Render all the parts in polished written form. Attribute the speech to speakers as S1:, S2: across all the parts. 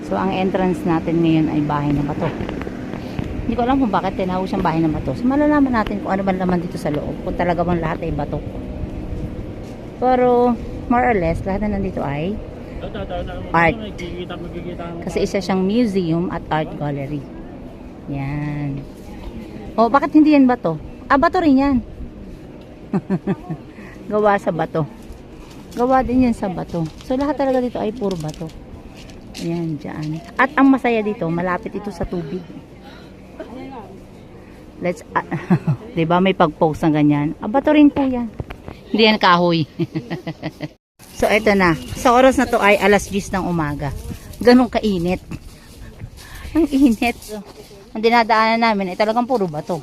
S1: So, ang entrance natin ngayon ay bahay ng bato. Hindi ko alam kung bakit tinawag siyang bahay ng bato. So, malalaman natin kung ano ba naman dito sa loob. Kung talaga bang lahat ay bato. Pero, more or less, lahat na nandito ay art. Kasi isa siyang museum at art gallery. Yan. Oh, bakit hindi yan bato? Ah, bato rin yan. Gawa sa bato. Gawa din yan sa bato. So, lahat talaga dito ay puro bato. Ayan, dyan. At ang masaya dito, malapit ito sa tubig. Let's, diba may pag-post ng ganyan? Ah, bato rin po yan. Hindi yan kahoy. So, eto na. Sa oras na to ay alas 10 ng umaga. Ganong kainit. Ang init. Ang dinadaanan namin ay talagang puro bato.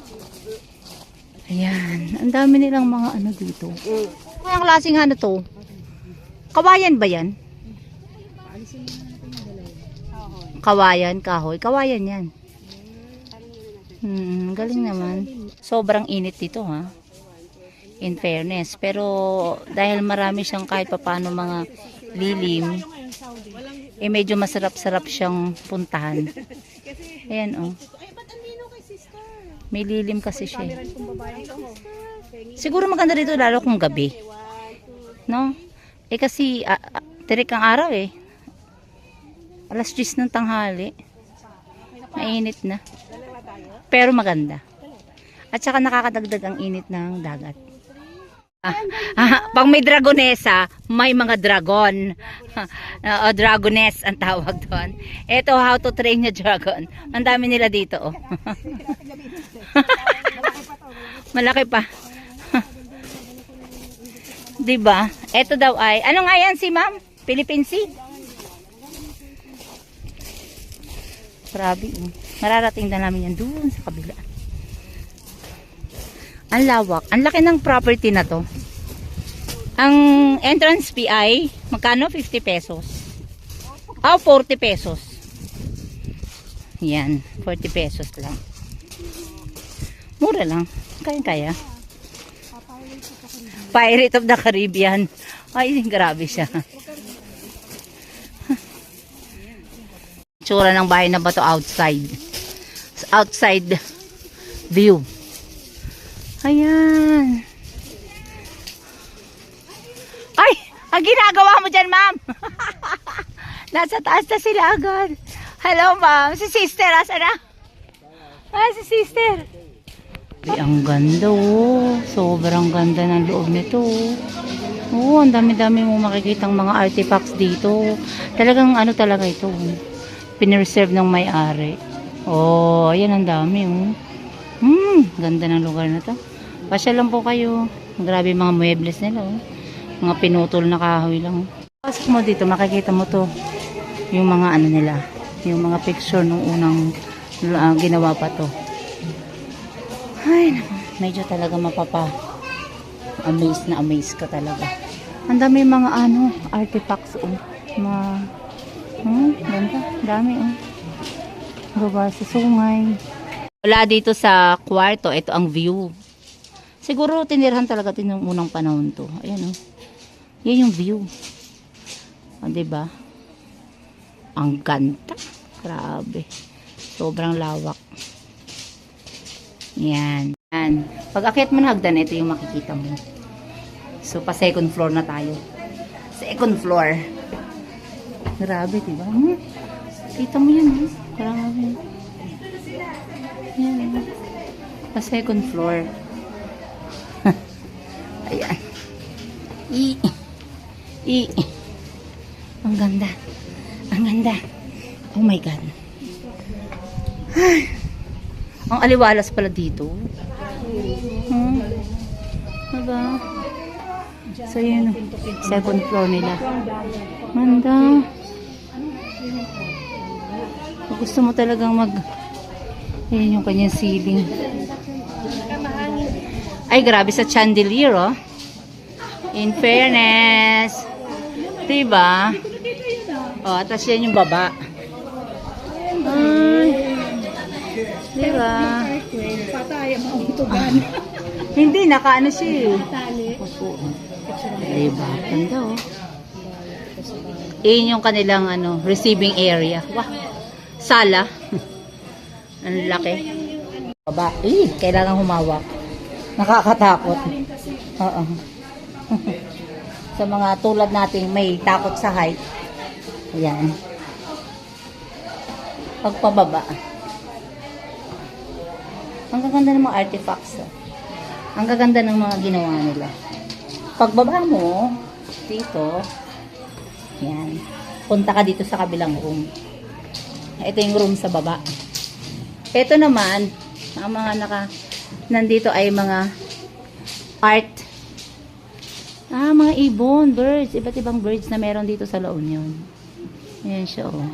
S1: Ayan. Ang dami nilang mga ano dito. Ang klaseng ano to? Kawayan ba yan? Kawayan, kahoy. Kawayan yan. Galing naman. Sobrang init dito ha. In fairness. Pero dahil marami siyang kahit papaano mga lilim, eh medyo masarap-sarap siyang puntahan. Ayan oh. May lilim kasi siya. Siguro maganda dito lalo kung gabi. No? Eh kasi tirik ang araw eh. Alas 10 ng tanghali. Mainit na. Pero maganda. At saka nakakadagdag ang init ng dagat. Pag may dragonesa, may mga dragon. O dragoness ang tawag doon. Ito, how to train your dragon. Ang dami nila dito. Oh. Malaki pa. Diba? Ito daw ay, ano nga yan si ma'am? Philippine Sea? Grabe. Mararating na namin yan doon sa kabila. Ang lawak. Ang laki ng property na to. Ang entrance fee ay magkano? 50 pesos. Oh, 40 pesos. Yan. 40 pesos lang. Mura lang. Kaya-kaya. Pirate of the Caribbean. Ay, grabe siya. Tsura ng bahay na bato outside. Outside view. Ayan. Ay! Ang ginagawa mo dyan, ma'am? Nasa taas na sila agad. Hello, ma'am. Si sister, asa na? Ah, si sister. Ay, ang ganda, oh. Sobrang ganda ng loob nito. Oh, ang dami-dami mo makikitang mga artifacts dito. Talagang ano talaga ito. Pinreserve ng may-ari. Oh, ayan ang dami, oh. Ganda ng lugar na to. Pasya lang po kayo. Grabe mga muebles nila, oh. Mga pinutol na kahoy lang. Pasok mo dito, makikita mo to. Yung mga ano nila. Yung mga picture nung unang ginawa pa to. Ay, medyo talaga amaze na amaze ka talaga. Ang dami mga ano, artifacts, oh. Mga, ganda. Dami, oh. Gawa sa sungay. Wala dito sa kwarto, ito ang view. Siguro tinirahan talaga din yung unang panahon to. Ayan, oh. Yan yung view. O, diba? Ang ganda. Grabe. Sobrang lawak. Yan. Yan. Pag akyat mo na hagdan, ito yung makikita mo. So, pa second floor na tayo. Second floor. Grabe, diba? Kita mo yan, ha? Grabe. Yan. Pa second floor. Ayan. Ang ganda. Ang ganda. Oh my God. Ang aliwalas pala dito. Diba? So yun. Second floor nila. Ganda. Kung gusto mo talagang ayan yung kanyang ceiling. Ay, grabe sa chandelier, oh. In fairness. Diba? Oh, atas yan yung baba. Ay. Diba?
S2: Patay ang mauntugan.
S1: Hindi, nakaano siya eh. Diba? Ganda, oh. Iyon yung kanilang ano, receiving area. Wow. Sala. Ang laki. Baba. Kailangan humawak. Nakakatakot. Oo. Sa mga tulad nating may takot sa height. Ayan. Pagpababa. Ang gaganda ng mga artifacts. Oh. Ang gaganda ng mga ginawa nila. Pagbaba mo, dito, yan. Punta ka dito sa kabilang room. Ito yung room sa baba. Ito naman, ang mga nandito ay mga art. Mga ibon, birds. Iba't ibang birds na meron dito sa La Union. Ayan siya, oh.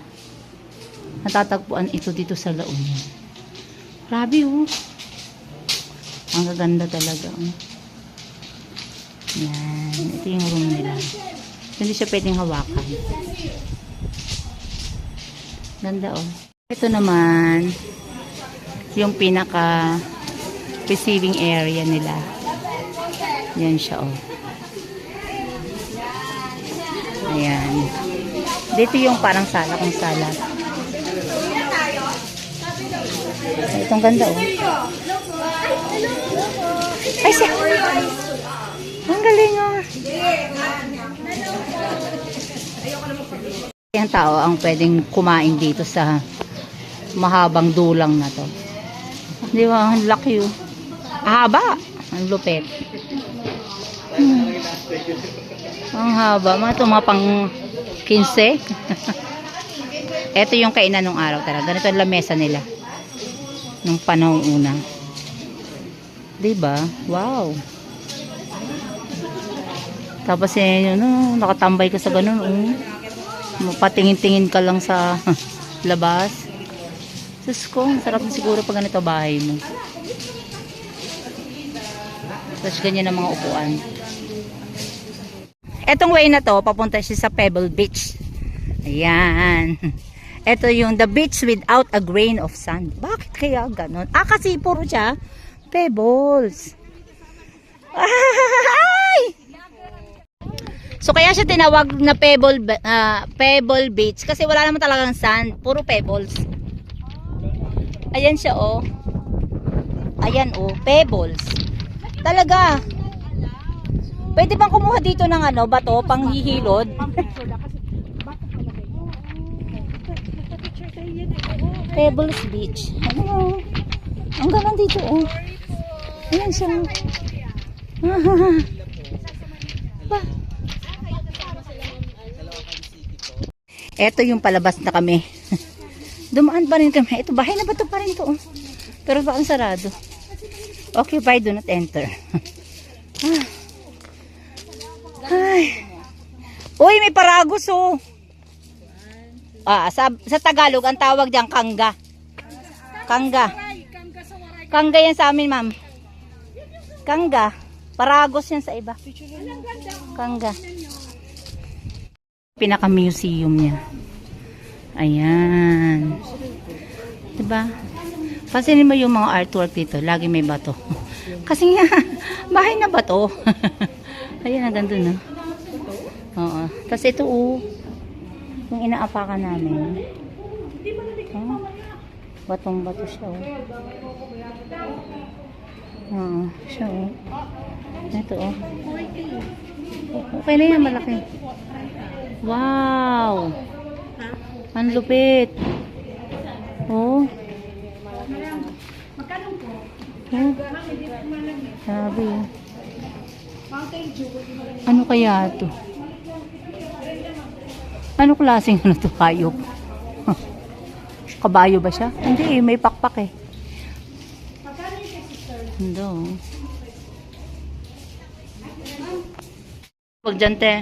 S1: Natatagpuan ito dito sa La Union. Grabe, oh. Ang gaganda talaga, oh. Yan. Ito yung room nila. Hindi siya pwedeng hawakan. Ganda, oh. Ito naman, yung pinaka receiving area nila. Yan siya, oh. Ayan. Dito yung parang sala kung sala. Itong ganda, oh. Ay, siya. Ang galing, oh. Yung tao ang pwedeng kumain dito sa mahabang dulang na to. Di ba? Ang laki, oh. Haba. Ang lupit. Ang haba. Mga pang 15. Ito yung kainan nung araw talaga. Ganito ang lamesa nila. Nung panahong una. Diba? Wow. Tapos nakatambay ka sa ganun. Patingin-tingin ka lang sa labas. Diyos ko, sarap na siguro pag ganito bahay mo. Tapos ganyan ang mga upuan. Etong way na to, papunta siya sa Pebble Beach. Ayan. Ito yung the beach without a grain of sand. Bakit kaya ganon? Kasi puro siya pebbles. Ay! So kaya siya tinawag na Pebble Beach kasi wala naman talagang sand, puro pebbles. Ayan siya, oh. Ayan, oh, pebbles. Talaga. Pwede bang kumuha dito ng bato pang hihilod? Pebbles Beach. Ang ganda dito, oh. Ayan siya. Ito yung palabas na kami. Dumaan pa rin kami. Ito, bahay na ba ito pa rin to? Oh. Pero bakang sarado. Occupy, do not enter. Ay. Uy, may paragos, oh. Sa Tagalog, ang tawag diyan kangga. Kangga. Kangga yan sa amin, ma'am. Kangga. Paragos yan sa iba. Kangga. Pinaka-museum niya. Ayan. Diba? Pansinin mo yung mga artwork dito. Lagi may bato. Kasi nga, bahay na bato. Ayan, hanggang dun, no? Oo. Tapos ito, oh. Yung inaapakan namin. Oh. Batong-bato siya, oh. Oo, siya, oh. Ito, oh. Okay na yan, malaki. Wow! Ang lupit. Oh. Oh. Sabi. Ano kaya ito? Ano klaseng to? Hayop? Kabayo ba siya? Hindi, may pakpak eh. Hindi. Pag dyan, te.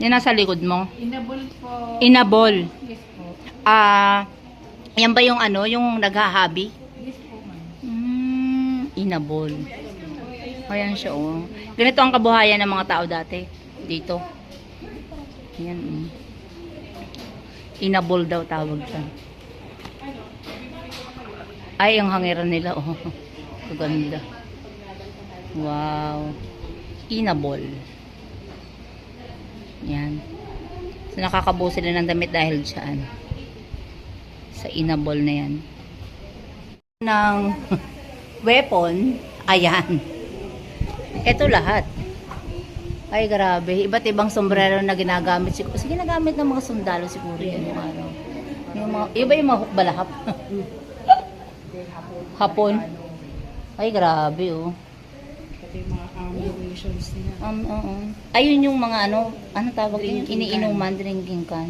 S1: Yan nasa likod mo.
S2: Inabol po.
S1: Inabol.
S2: Yes po.
S1: Yan ba yung yung naghahabi?
S2: Yes po, ma'am.
S1: Inabol. Ayan siya, oh. Ganito ang kabuhayan ng mga tao dati. Dito. Ayan, Inabol daw tawag siya. Ay, ang hangiran nila, oh. Kaganda. Wow. Inabol. Yan. So, nakakabuo sila ng damit dahil dyan. Sa inabol na yan. Ng weapon, ayan. Ito lahat. Ay, grabe. Iba't ibang sombrero na ginagamit. Kasi ginagamit ng mga sundalo siguro yan. Yung mga, iba yung mga balahap. Hapon. Ay, grabe, oh.
S2: Pati yung mga ammunitions nila.
S1: Oo. Ayun yung mga ano tawag yung iniinuman, drinking can.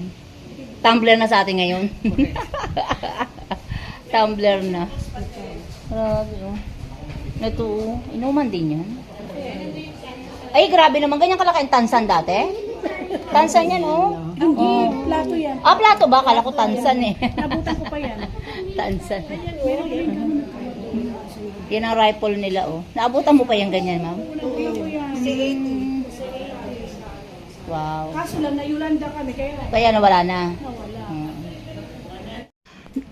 S1: Tumbler na sa atin ngayon. Tumbler na. Grabe, oh. Ito, oh. Inuman din yan. Ay, grabe naman. Ganyan kalaki ang tansan dati. Tansan yan, oh.
S2: Hindi, plato yan.
S1: Ah, plato ba? Kala ko tansan eh.
S2: Nabutan ko pa yan.
S1: Tansan.
S2: Meron yan.
S1: Yan ang rifle nila, oh. Naabutan mo pa yung ganyan, ma'am? Wow.
S2: Kaso lang, nayulanda kami, kaya
S1: Kaya nawala na.
S2: nawala.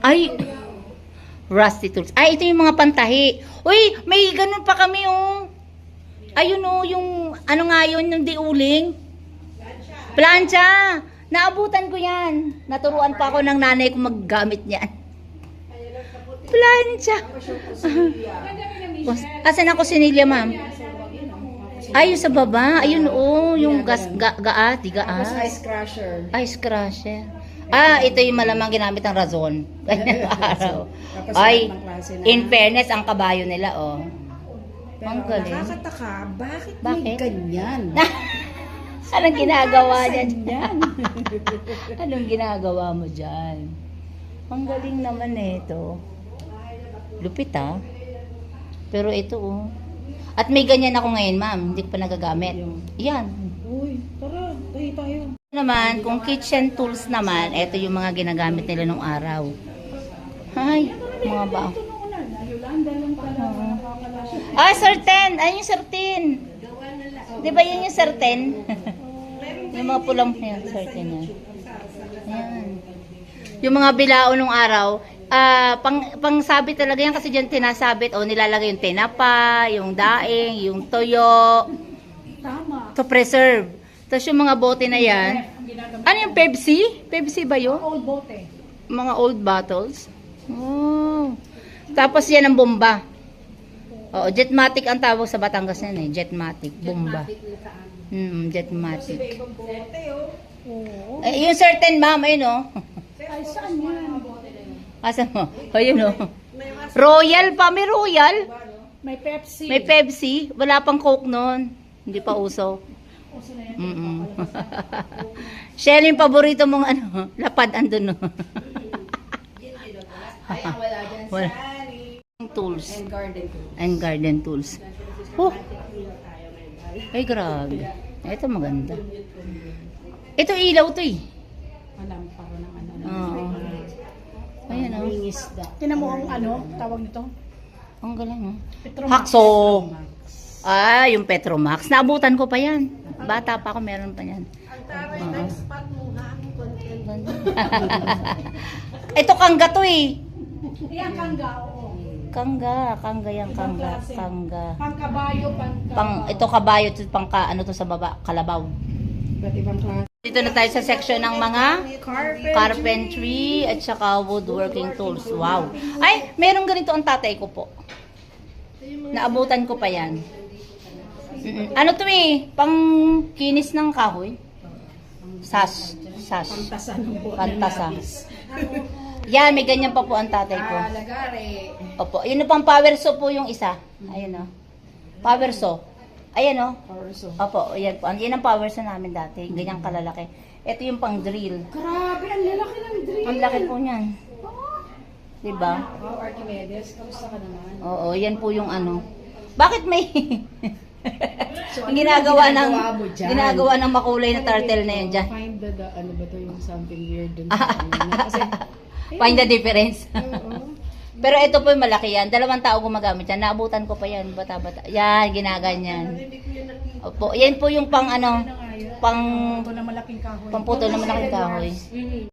S1: Ay, rusty tools. Ay, ito yung mga pantahi. Uy, may ganun pa kami, oh. Ayun, oh, yung, ano nga yun, yung diuling. Plancha. Naabutan ko yan. Naturuan pa ako ng nanay ko maggamit niyan. Plancha. Asan ako sinilya, ma'am? Ay, yung sa baba. Ayun, oh, yung gaas, di gaas.
S2: Ice crusher.
S1: Ice crusher. Ah, ito yung malamang ginamit ng razon. Ganyan araw. Ay, in fairness, ang kabayo nila, oh. Ang galing.
S2: Nakakataka, bakit
S1: Bakit?
S2: may ganyan?
S1: Anong ginagawa
S2: Saan
S1: dyan? Anong ginagawa mo dyan? Ang galing naman ito. Lupit, ah. Pero ito, oh. At may ganyan ako ngayon, ma'am. Hindi ko pa nagagamit. Yan.
S2: Uy, tara, tayo.
S1: Naman, kung kitchen tools naman, ito yung mga ginagamit nila nung araw. Ay, mga ba?
S2: Yolanda lang pala.
S1: Ah, sarten! Ayun yung sarten. Di ba yun yung sarten? Yung mga pulang yan, sarten yan. Ayan. Yung mga bilao nung araw, pang sabit talaga yan kasi dyan tinasabit o nilalagay yung tinapa, yung daing, yung toyo.
S2: Tama.
S1: To preserve. Tapos yung mga bote na yan. Ano yung Pepsi? Pepsi ba yun?
S2: Old bote.
S1: Mga old bottles. Oh. Tapos yan ang bomba. Oo, Jetmatic ang tawag sa Batangas yan eh. Jetmatic. Bomba. Jetmatic.
S2: Oo.
S1: Eh, yung certain ma'am, ayun oh.
S2: Ay, saan yan?
S1: Asan mo? Ayun oh. Royal pa. May Royal.
S2: May Pepsi.
S1: May Pepsi. Wala pang Coke noon. Hindi pa uso.
S2: Uso na yan.
S1: Shelly, yung paborito mong ano, lapad andun no. Wala. Tools. And garden tools. Oh. Ay, grabe. Ito maganda. Ito ilaw to eh.
S2: Alam, para ng ano.
S1: Oo. Ayan oh.
S2: Tinan mo ang ano, tawag nito?
S1: Ang galing oh.
S2: Petromax.
S1: Hakso. Ah, yung Petromax. Naabutan ko pa yan. Bata pa ako, meron pa yan. Oo. Ito kangga to eh.
S2: Yan, kangga, oo.
S1: Kangga yan,
S2: Ibang
S1: kangga.
S2: klase.
S1: Kangga.
S2: Pangkabayo,
S1: Ito kabayo, ito ano to sa baba, kalabaw.
S2: Iba't ibang klase.
S1: Dito na tayo sa section ng mga carpentry at saka woodworking tools. Wow. Ay, meron ganito ang tatay ko po. Naabutan ko pa yan. Ano to eh? Pang kinis ng kahoy. Sash.
S2: Pantasa ng buwan.
S1: Pantasa. Yan, may ganyan pa po ang tatay ko.
S2: Lagare.
S1: Opo. Yun pang power saw po yung isa. Ayun o. Power saw. Ayan o.
S2: Orso.
S1: Opo, yan po. Yan ang power saw namin dati. Ganyang kalalaki. Ito yung pang drill.
S2: Grabe, ang lalaki ng drill.
S1: Ang laki po niyan. Diba?
S2: Wow, Archimedes, kamusta ka naman?
S1: Oo, yan po yung ano. Bakit may ang ginagawa ng makulay na turtle na yan dyan?
S2: Find the ano ba to yung something weird dun sa kanina. Kasi,
S1: Find the difference.
S2: oo.
S1: Pero ito po yung malaki yan. 2 tao gumagamit yan. Naabutan ko pa yan. Bata-bata. Yan, ginaganyan. Opo, yan po yung pang ano, pang
S2: Ito na malaking kahoy.
S1: pamputo na malaking kahoy.